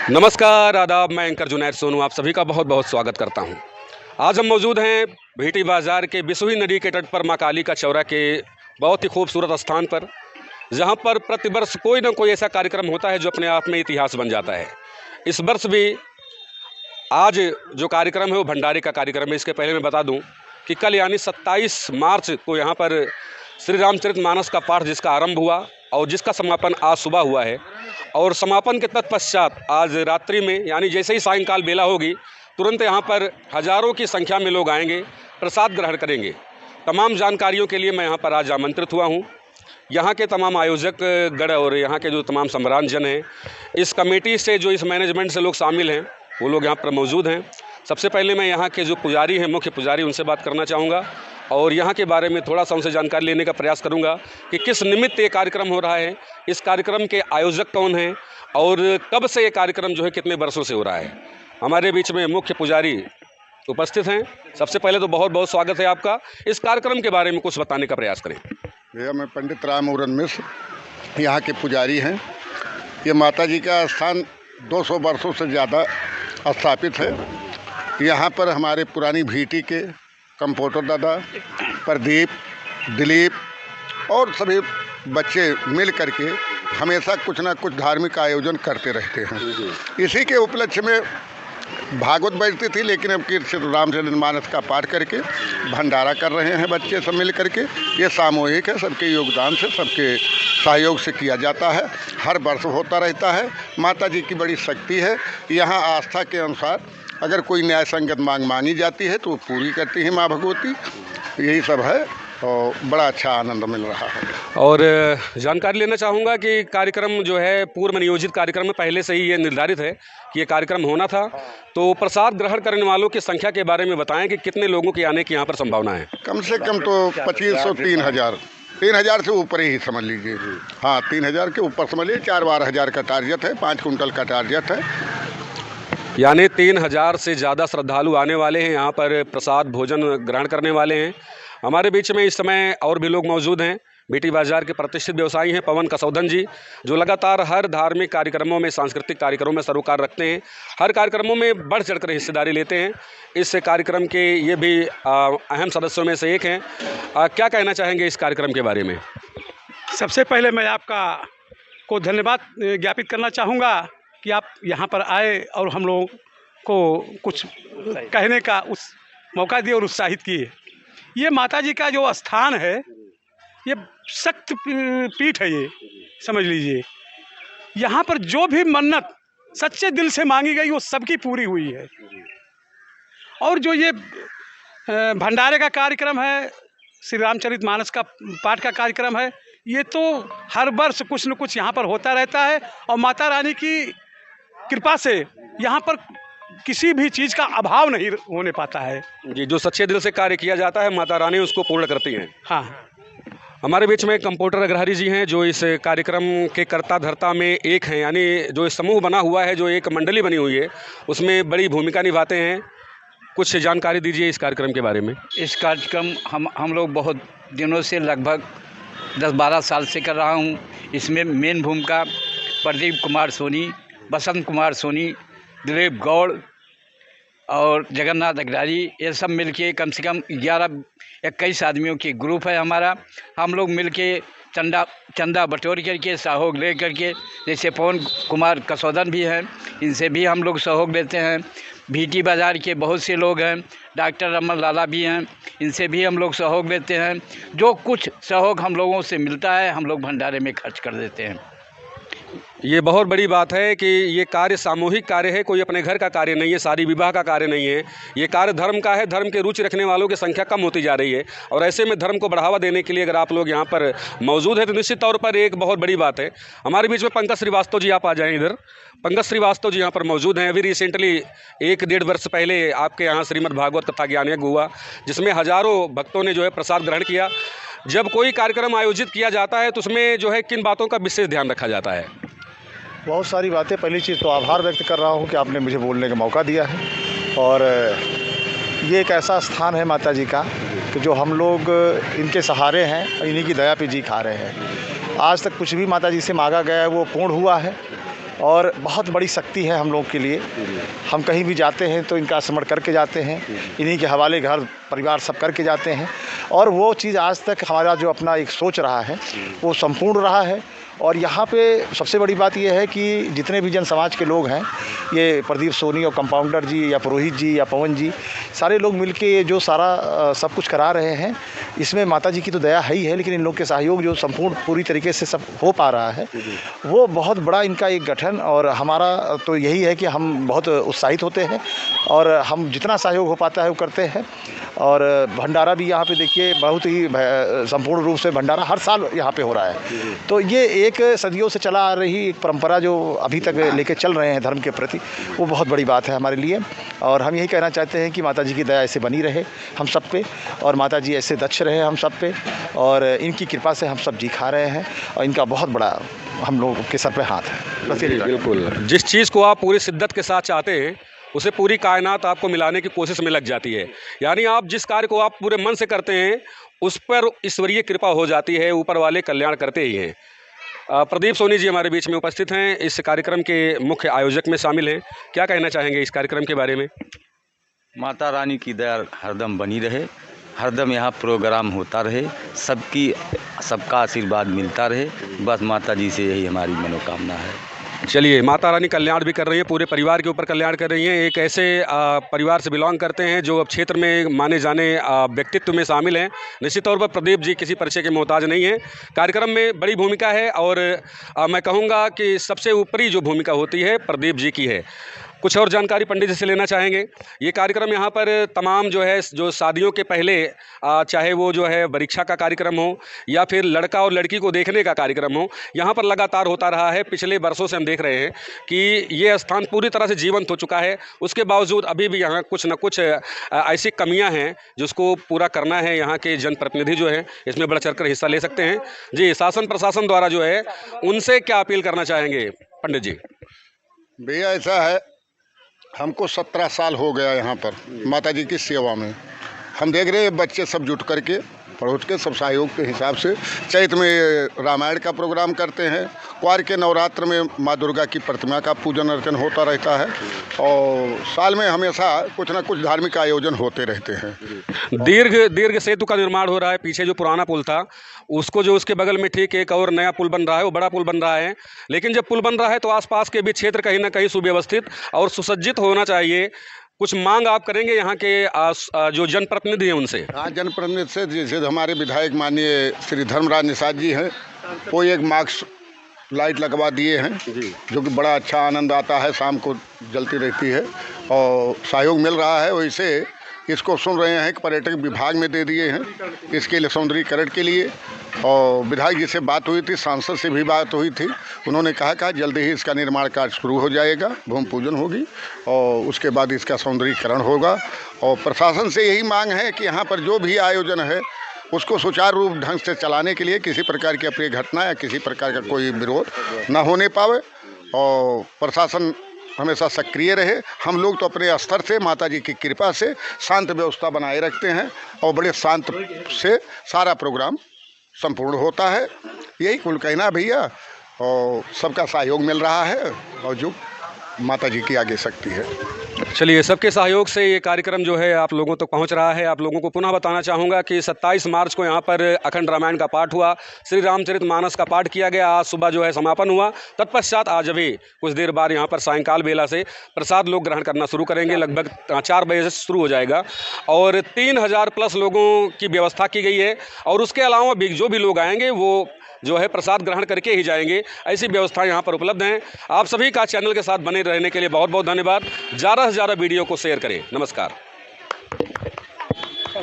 नमस्कार, आदाब। मैं एंकर जुनैद सोनू आप सभी का बहुत बहुत स्वागत करता हूं। आज हम मौजूद हैं भीटी बाज़ार के बिसुही नदी के तट पर माँ काली का चौरा के बहुत ही खूबसूरत स्थान पर, जहां पर प्रतिवर्ष कोई ना कोई ऐसा कार्यक्रम होता है जो अपने आप में इतिहास बन जाता है। इस वर्ष भी आज जो कार्यक्रम है वो भंडारे का कार्यक्रम है। इसके पहले मैं बता दूं कि कल यानी 27 मार्च को यहाँ पर श्री रामचरितमानस का पाठ जिसका आरंभ हुआ और जिसका समापन आज सुबह हुआ है, और समापन के तत्पश्चात आज रात्रि में यानी जैसे ही सायंकाल बेला होगी तुरंत यहाँ पर हजारों की संख्या में लोग आएंगे, प्रसाद ग्रहण करेंगे। तमाम जानकारियों के लिए मैं यहाँ पर आज आमंत्रित हुआ हूँ। यहाँ के तमाम आयोजक गण और यहाँ के जो तमाम सम्राट जन हैं, इस कमेटी से जो इस मैनेजमेंट से लोग शामिल हैं, वो लोग यहाँ पर मौजूद हैं। सबसे पहले मैं यहाँ के जो पुजारी हैं, मुख्य पुजारी, उनसे बात करना चाहूँगा और यहाँ के बारे में थोड़ा सा उनसे जानकारी लेने का प्रयास करूँगा कि किस निमित्त ये कार्यक्रम हो रहा है, इस कार्यक्रम के आयोजक कौन हैं और कब से ये कार्यक्रम जो है कितने वर्षों से हो रहा है। हमारे बीच में मुख्य पुजारी उपस्थित हैं। सबसे पहले तो बहुत बहुत स्वागत है आपका। इस कार्यक्रम के बारे में कुछ बताने का प्रयास करें। भैया, मैं पंडित रामूरन मिश्र यहाँ के पुजारी हैं। ये माता जी का स्थान 200 वर्षों से ज़्यादा स्थापित है। यहाँ पर हमारे पुरानी भीटी के कंपोटर दादा, प्रदीप, दिलीप और सभी बच्चे मिल करके हमेशा कुछ ना कुछ धार्मिक आयोजन करते रहते हैं। इसी के उपलक्ष्य में भागवत बजती थी, लेकिन अब की श्री रामचरितमानस का पाठ करके भंडारा कर रहे हैं बच्चे सब मिल करके। ये सामूहिक है, सबके योगदान से, सबके सहयोग से किया जाता है। हर वर्ष होता रहता है। माता जी की बड़ी शक्ति है। यहाँ आस्था के अनुसार अगर कोई न्याय संगत मांग मांगी जाती है तो वो पूरी करती है माँ भगवती। यही सब है और बड़ा अच्छा आनंद मिल रहा है। और जानकारी लेना चाहूँगा कि कार्यक्रम जो है पूर्व नियोजित कार्यक्रम में पहले से ही ये निर्धारित है कि ये कार्यक्रम होना था, तो प्रसाद ग्रहण करने वालों की संख्या के बारे में बताएं कि कितने लोगों के आने की यहाँ पर संभावना है। कम से कम तो 2500 3,000 से ऊपर ही समझ लीजिए। हाँ, 3,000 के ऊपर समझ लीजिए। 4-12 हज़ार का टारगेट है, 5 कुंटल का टारगेट है। यानी 3,000 से ज़्यादा श्रद्धालु आने वाले हैं, यहाँ पर प्रसाद भोजन ग्रहण करने वाले हैं। हमारे बीच में इस समय और भी लोग मौजूद हैं। भीटी बाज़ार के प्रतिष्ठित व्यवसायी हैं पवन कसौधन जी, जो लगातार हर धार्मिक कार्यक्रमों में, सांस्कृतिक कार्यक्रमों में सरोकार रखते हैं, हर कार्यक्रमों में बढ़ चढ़कर हिस्सेदारी लेते हैं। इस कार्यक्रम के ये भी अहम सदस्यों में से एक हैं। क्या कहना चाहेंगे इस कार्यक्रम के बारे में? सबसे पहले मैं आपका को धन्यवाद ज्ञापित करना चाहूँगा कि आप यहाँ पर आए और हम लोगों को कुछ कहने का उस मौका दिए और उत्साहित किए। ये माता जी का जो स्थान है, ये शक्ति पीठ है, ये समझ लीजिए। यहाँ पर जो भी मन्नत सच्चे दिल से मांगी गई वो सबकी पूरी हुई है। और जो ये भंडारे का कार्यक्रम है, श्री रामचरितमानस का पाठ का कार्यक्रम है, ये तो हर वर्ष कुछ न कुछ यहाँ पर होता रहता है और माता रानी की कृपा से यहाँ पर किसी भी चीज़ का अभाव नहीं होने पाता है जी। जो सच्चे दिल से कार्य किया जाता है, माता रानी उसको पूर्ण करती हैं। हाँ। हमारे बीच में कंप्यूटर अग्रहारी जी हैं, जो इस कार्यक्रम के कर्ता धर्ता में एक हैं, यानी जो समूह बना हुआ है, जो एक मंडली बनी हुई है, उसमें बड़ी भूमिका निभाते हैं। कुछ जानकारी दीजिए इस कार्यक्रम के बारे में। इस कार्यक्रम हम लोग बहुत दिनों से, लगभग 10-12 साल से कर रहा हूँ। इसमें मेन भूमिका प्रदीप कुमार सोनी, बसंत कुमार सोनी, दिलीप गौड़ और जगन्नाथ अग्रहारी, ये सब मिलके कम से कम 11-21 आदमियों की ग्रुप है हमारा। हम लोग मिलके चंदा बटोर करके, सहयोग ले करके, जैसे पवन कुमार कसौधन भी हैं, इनसे भी हम लोग सहयोग लेते हैं। भीटी बाज़ार के बहुत से लोग हैं, डॉक्टर रमन लाला भी हैं, इनसे भी हम लोग सहयोग लेते हैं। जो कुछ सहयोग हम लोगों से मिलता है, हम लोग भंडारे में खर्च कर देते हैं। ये बहुत बड़ी बात है कि ये कार्य सामूहिक कार्य है, कोई अपने घर का कार्य नहीं है, शादी विवाह का कार्य नहीं है। ये कार्य धर्म का है। धर्म के रुचि रखने वालों की संख्या कम होती जा रही है और ऐसे में धर्म को बढ़ावा देने के लिए अगर आप लोग यहाँ पर मौजूद हैं तो निश्चित तौर पर एक बहुत बड़ी बात है। हमारे बीच में पंकज श्रीवास्तव जी, आप आ जाएँ इधर। पंकज श्रीवास्तव जी यहाँ पर मौजूद हैं। अभी रिसेंटली 1-1.5 वर्ष पहले आपके यहाँ श्रीमद् भागवत कथा ज्ञान यज्ञ हुआ, जिसमें हज़ारों भक्तों ने जो है प्रसाद ग्रहण किया। जब कोई कार्यक्रम आयोजित किया जाता है तो उसमें जो है किन बातों का विशेष ध्यान रखा जाता है? बहुत सारी बातें। पहली चीज़ तो आभार व्यक्त कर रहा हूँ कि आपने मुझे बोलने का मौका दिया है। और ये एक ऐसा स्थान है माता जी का कि जो हम लोग इनके सहारे हैं और इन्हीं की दया पे जी खा रहे हैं। आज तक कुछ भी माता जी से मांगा गया है वो पूर्ण हुआ है और बहुत बड़ी शक्ति है हम लोग के लिए। हम कहीं भी जाते हैं तो इनका स्मरण करके जाते हैं, इन्हीं के हवाले घर परिवार सब करके जाते हैं। और वो चीज़ आज तक हमारा जो अपना एक सोच रहा है वो संपूर्ण रहा है। और यहाँ पे सबसे बड़ी बात ये है कि जितने भी जन समाज के लोग हैं, ये प्रदीप सोनी और कंपाउंडर जी या पुरोहित जी या पवन जी, सारे लोग मिलके ये जो सारा सब कुछ करा रहे हैं, इसमें माता जी की तो दया है ही है, लेकिन इन लोग के सहयोग जो संपूर्ण पूरी तरीके से सब हो पा रहा है, वो बहुत बड़ा इनका एक गठन। और हमारा तो यही है कि हम बहुत उत्साहित होते हैं और हम जितना सहयोग हो पाता है वो करते हैं। और भंडारा भी यहाँ पे देखिए बहुत ही संपूर्ण रूप से भंडारा हर साल यहाँ पे हो रहा है। तो ये एक सदियों से चला आ रही एक परंपरा जो अभी तक लेके चल रहे हैं धर्म के प्रति, वो बहुत बड़ी बात है हमारे लिए। और हम यही कहना चाहते हैं कि माता जी की दया ऐसे बनी रहे हम सब पे, और माता जी ऐसे दक्ष रहे हम सब पे, और इनकी कृपा से हम सब जी खा रहे हैं और इनका बहुत बड़ा हम लोगों के सर पे हाथ है। बस यही बात। बिल्कुल, जिस चीज़ को आप पूरी शिद्दत के साथ चाहते हैं उसे पूरी कायनात आपको मिलाने की कोशिश में लग जाती है। यानी आप जिस कार्य को आप पूरे मन से करते हैं उस पर ईश्वरीय कृपा हो जाती है, ऊपर वाले कल्याण करते ही हैं। प्रदीप सोनी जी हमारे बीच में उपस्थित हैं, इस कार्यक्रम के मुख्य आयोजक में शामिल हैं। क्या कहना चाहेंगे इस कार्यक्रम के बारे में? माता रानी की दया हरदम बनी रहे, हरदम यहाँ प्रोग्राम होता रहे, सबका आशीर्वाद मिलता रहे, बस माता जी से यही हमारी मनोकामना है। चलिए, माता रानी कल्याण भी कर रही है, पूरे परिवार के ऊपर कल्याण कर रही हैं। एक ऐसे परिवार से बिलोंग करते हैं जो अब क्षेत्र में माने जाने व्यक्तित्व में शामिल हैं। निश्चित तौर पर प्रदीप जी किसी परिचय के मोहताज नहीं हैं। कार्यक्रम में बड़ी भूमिका है और मैं कहूँगा कि सबसे ऊपरी जो भूमिका होती है प्रदीप जी की है। कुछ और जानकारी पंडित जी से लेना चाहेंगे। ये कार्यक्रम यहाँ पर तमाम जो शादियों के पहले चाहे वो जो है परीक्षा का कार्यक्रम हो या फिर लड़का और लड़की को देखने का कार्यक्रम हो, यहाँ पर लगातार होता रहा है। पिछले वर्षों से हम देख रहे हैं कि ये स्थान पूरी तरह से जीवंत हो चुका है। उसके बावजूद अभी भी यहाँ कुछ न कुछ ऐसी कमियाँ हैं जिसको पूरा करना है। यहाँ के जनप्रतिनिधि जो है इसमें बढ़ चढ़कर हिस्सा ले सकते हैं। जी, शासन प्रशासन द्वारा जो है उनसे क्या अपील करना चाहेंगे पंडित जी? भैया ऐसा है, हमको 17 साल हो गया यहाँ पर माता जी की सेवा में। हम देख रहे हैं बच्चे सब जुट करके पड़ोस के सब सहयोग के हिसाब से चैत में रामायण का प्रोग्राम करते हैं, क्वार के नवरात्र में माँ दुर्गा की प्रतिमा का पूजन अर्चन होता रहता है, और साल में हमेशा कुछ ना कुछ धार्मिक आयोजन होते रहते हैं। दीर्घ सेतु का निर्माण हो रहा है। पीछे जो पुराना पुल था उसको जो उसके बगल में ठीक एक और नया पुल बन रहा है, वो बड़ा पुल बन रहा है। लेकिन जब पुल बन रहा है तो आसपास के भी क्षेत्र कहीं ना कहीं सुव्यवस्थित और सुसज्जित होना चाहिए। कुछ मांग आप करेंगे यहाँ के जो जनप्रतिनिधि हैं उनसे? हाँ, जनप्रतिनिधि से जैसे हमारे विधायक माननीय श्री धर्मराज निषाद जी हैं, वो एक मार्क्स लाइट लगवा दिए हैं जो कि बड़ा अच्छा आनंद आता है, शाम को जलती रहती है और सहयोग मिल रहा है। वैसे इसको सुन रहे हैं कि पर्यटक विभाग में दे दिए हैं इसके लिए सौंदर्यीकरण के लिए। और विधायक जी से बात हुई थी, सांसद से भी बात हुई थी, उन्होंने कहा जल्दी ही इसका निर्माण कार्य शुरू हो जाएगा, भूमि पूजन होगी और उसके बाद इसका सौंदर्यीकरण होगा। और प्रशासन से यही मांग है कि यहाँ पर जो भी आयोजन है उसको सुचारू रूप ढंग से चलाने के लिए किसी प्रकार की अप्रिय घटना या किसी प्रकार का कोई विरोध न होने पावे और प्रशासन हमेशा सक्रिय रहे। हम लोग तो अपने स्तर से माता जी की कृपा से शांत व्यवस्था बनाए रखते हैं और बड़े शांत से सारा प्रोग्राम संपूर्ण होता है। यही कुल कहना भैया, और सबका सहयोग मिल रहा है और जो माता जी की आगे शक्ति है। चलिए, सबके सहयोग से ये कार्यक्रम जो है आप लोगों तक पहुंच रहा है। आप लोगों को पुनः बताना चाहूँगा कि 27 मार्च को यहाँ पर अखंड रामायण का पाठ हुआ, श्री रामचरितमानस का पाठ किया गया। आज सुबह जो है समापन हुआ। तत्पश्चात आज अभी कुछ देर बाद यहाँ पर सायंकाल बेला से प्रसाद लोग ग्रहण करना शुरू करेंगे। लगभग 4 बजे से शुरू हो जाएगा और 3000 प्लस लोगों की व्यवस्था की गई है। और उसके अलावा भी जो भी लोग आएंगे वो जो है प्रसाद ग्रहण करके ही जाएंगे। ऐसी व्यवस्था यहाँ पर उपलब्ध हैं। आप सभी का चैनल के साथ बने रहने के लिए बहुत बहुत धन्यवाद। ज़्यादा से ज़्यादा वीडियो को शेयर करें। नमस्कार।